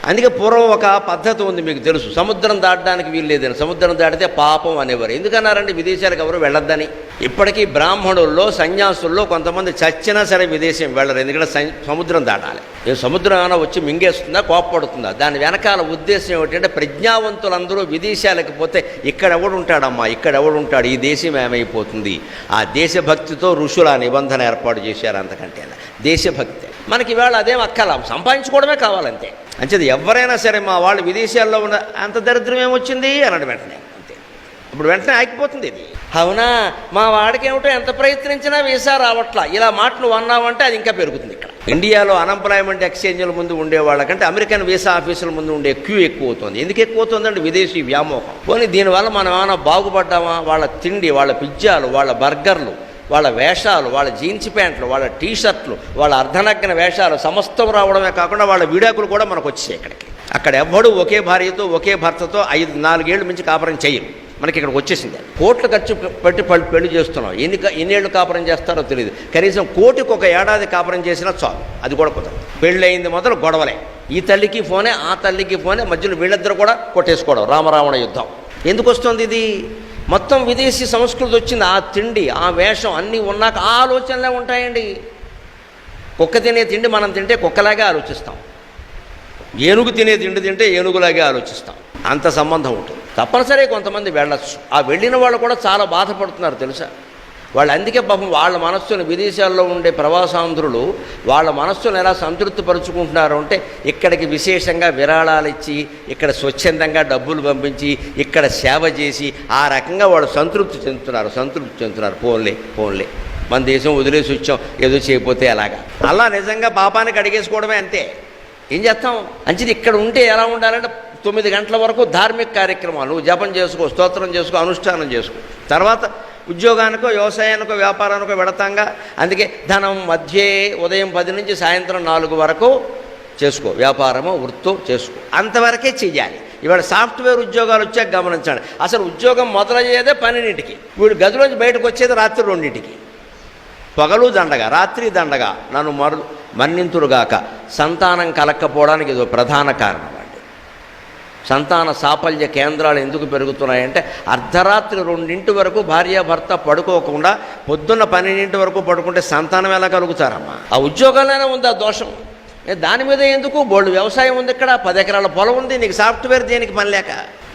అందుకే పూర్వం ఒక పద్ధతి ఉంది, మీకు తెలుసు, సముద్రం దాటడానికి వీలు లేదని. సముద్రం దాటితే పాపం అనేవారు. ఎందుకన్నారంటే విదేశాలకు ఎవరు వెళ్ళొద్దని. ఇప్పటికీ బ్రాహ్మణుల్లో సన్యాసుల్లో కొంతమంది చచ్చినా సరే విదేశం వెళ్ళరు, ఎందుకంటే సముద్రం దాటాలి. ఏ సముద్రం ఏమైనా వచ్చి మింగేస్తుందా, కోప్పడుతుందా? దాని వెనకాల ఉద్దేశం ఏమిటంటే ప్రజ్ఞావంతులందరూ విదేశాలకు పోతే ఇక్కడెవడు ఉంటాడమ్మా, ఇక్కడెవడు ఉంటాడు, ఈ దేశం ఏమైపోతుంది. ఆ దేశభక్తితో ఋషుల నిబంధన ఏర్పాటు చేశారు. అంతకంటే దేశభక్తి మనకి ఇవాళ అదేం అక్కల, సంపాదించుకోవడమే కావాలంతే. అంచేది ఎవరైనా సరే మా వాళ్ళు విదేశాల్లో ఉన్న అంత దరిద్రం ఏమొచ్చింది అన్నాడు వెంటనే, అంతే. ఇప్పుడు వెంటనే ఆగిపోతుంది ఇది. అవునా, మా వాడికి ఏమిటో ఎంత ప్రయత్నించినా వీసా రావట్లా, ఇలా మాట నువ్వు అన్నావంటే అది ఇంకా పెరుగుతుంది. ఇక్కడ ఇండియాలో అన్ఎంప్లాయ్మెంట్ ఎక్స్చేంజ్ల ముందు ఉండేవాళ్ళకంటే అమెరికన్ వీసా ఆఫీసుల ముందు ఉండే క్యూ ఎక్కువ అవుతుంది. ఎందుకు ఎక్కువ అవుతుందంటే విదేశీ వ్యామోహం. పోనీ దీనివల్ల మనం ఏమైనా బాగుపడ్డామా? వాళ్ళ తిండి, వాళ్ళ పిజ్జాలు, వాళ్ళ బర్గర్లు, వాళ్ళ వేషాలు, వాళ్ళ జీన్స్ ప్యాంట్లు, వాళ్ళ టీషర్ట్లు, వాళ్ళ అర్ధనగ్న వేషాలు సమస్తం రావడమే కాకుండా వాళ్ళ విడాకులు కూడా మనకు వచ్చాయి ఇక్కడికి. అక్కడ ఎవ్వడు ఒకే భార్యతో ఒకే భర్తతో 4 ఏళ్ళు మించి కాపురం చేయరు. మనకి ఇక్కడికి వచ్చేసింది. కోట్లు ఖర్చు పెట్టి పెళ్లి చేస్తున్నాం. ఎన్నేళ్ళు కాపురం చేస్తారో తెలియదు. కనీసం కోటికి ఒక ఏడాది కాపురం చేసినా చాలు, అది కూడా కుదరదు. పెళ్ళి అయింది మొదలు గొడవలే, ఈ తల్లికి ఫోనే ఆ తల్లికి ఫోనే, మధ్యలో వీళ్ళిద్దరు కూడా కొట్టేసుకోవడం, రామరావణ యుద్ధం. ఎందుకు వస్తుంది ఇది? మొత్తం విదేశీ సంస్కృతి వచ్చింది. ఆ తిండి, ఆ వేషం అన్నీ ఉన్నాక ఆ ఆలోచనలే ఉంటాయండి. కుక్క తినే తిండి మనం తింటే కుక్కలాగే ఆలోచిస్తాం, ఏనుగు తినే తిండి తింటే ఏనుగులాగే ఆలోచిస్తాం. అంత సంబంధం ఉంటుంది. తప్పనిసరి కొంతమంది వెళ్ళచ్చు. ఆ వెళ్ళిన వాళ్ళు కూడా చాలా బాధపడుతున్నారు తెలుసా. వాళ్ళు అందుకే పాపం వాళ్ళ మనస్సును, విదేశాల్లో ఉండే ప్రవాసాంధ్రులు వాళ్ళ మనస్సును ఎలా సంతృప్తిపరుచుకుంటున్నారు అంటే ఇక్కడికి విశేషంగా విరాళాలు ఇచ్చి, ఇక్కడ స్వచ్ఛందంగా డబ్బులు పంపించి, ఇక్కడ సేవ చేసి ఆ రకంగా వాళ్ళు సంతృప్తి చెందుతున్నారు. పోన్లే మన దేశం వదిలేసి వచ్చాం, ఏదో చేయకపోతే అలాగా. అలా నిజంగా పాపానికి అడిగేసుకోవడమే, అంతే. ఏం చేస్తాం? అంచేది ఇక్కడ ఉంటే ఎలా ఉండాలంటే 9 గంటల వరకు ధార్మిక కార్యక్రమాలు, జపం చేసుకో, స్తోత్రం చేసుకో, అనుష్ఠానం చేసుకో. తర్వాత ఉద్యోగానికో, వ్యవసాయానికో, వ్యాపారానికో వెడతాంగా. అందుకే ధనం మధ్యే ఉదయం 10 నుంచి సాయంత్రం 4 వరకు చేసుకో, వ్యాపారమో వృత్తో చేసుకో, అంతవరకే చెయ్యాలి. ఇవాళ సాఫ్ట్వేర్ ఉద్యోగాలు వచ్చాక గమనించండి, అసలు ఉద్యోగం మొదలయ్యేదే 12ంటికి, వీడు గదిలోంచి బయటకు వచ్చేది రాత్రి 2ంటికి. పగలు దండగా, రాత్రి దండగా. నన్ను మన్నింతురుగాక. సంతానం కలక్కపోవడానికి ఇదో ప్రధాన కారణం అండి. సంతాన సాఫల్య కేంద్రాలు ఎందుకు పెరుగుతున్నాయంటే అర్ధరాత్రి 2 వరకు భార్యాభర్త పడుకోకుండా పొద్దున్న 12 వరకు పడుకుంటే సంతానం ఎలా కలుగుతారమ్మా? ఆ ఉద్యోగాలైనా ఉంది ఆ దోషం. దాని మీద ఎందుకు? బోల్డ్ వ్యవసాయం ఉంది, ఇక్కడ 10 ఎకరాల పొలం ఉంది, నీకు సాఫ్ట్వేర్ దేనికి పని లేక?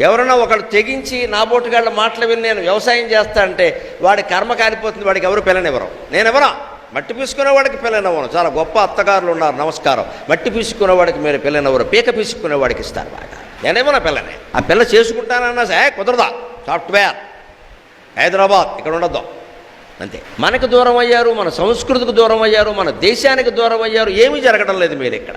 ఎవరైనా ఒకళ్ళు తెగించి నాబోటుగాళ్ళ మాటలు విని నేను వ్యవసాయం చేస్తా అంటే వాడి కర్మ కాలిపోతుంది. వాడికి ఎవరు పిల్లనివ్వరు. నేనెవరా? మట్టి పీసుకునేవాడికి పిల్లనివ్వను. చాలా గొప్ప అత్తగారులు ఉన్నారు, నమస్కారం. మట్టి పీసుకునేవాడికి మీరు పిల్లనివ్వరు, పీక పీసుకునేవాడికి ఇస్తారు బాగా. నేనేమన్నా పిల్లనే. ఆ పిల్ల చేసుకుంటానన్నా సరే కుదరదా, సాఫ్ట్వేర్ హైదరాబాద్, ఇక్కడ ఉండద్దు, అంతే. మనకు దూరం అయ్యారు, మన సంస్కృతికి దూరం అయ్యారు, మన దేశానికి దూరం అయ్యారు. ఏమీ జరగడం లేదు మీరు ఇక్కడ.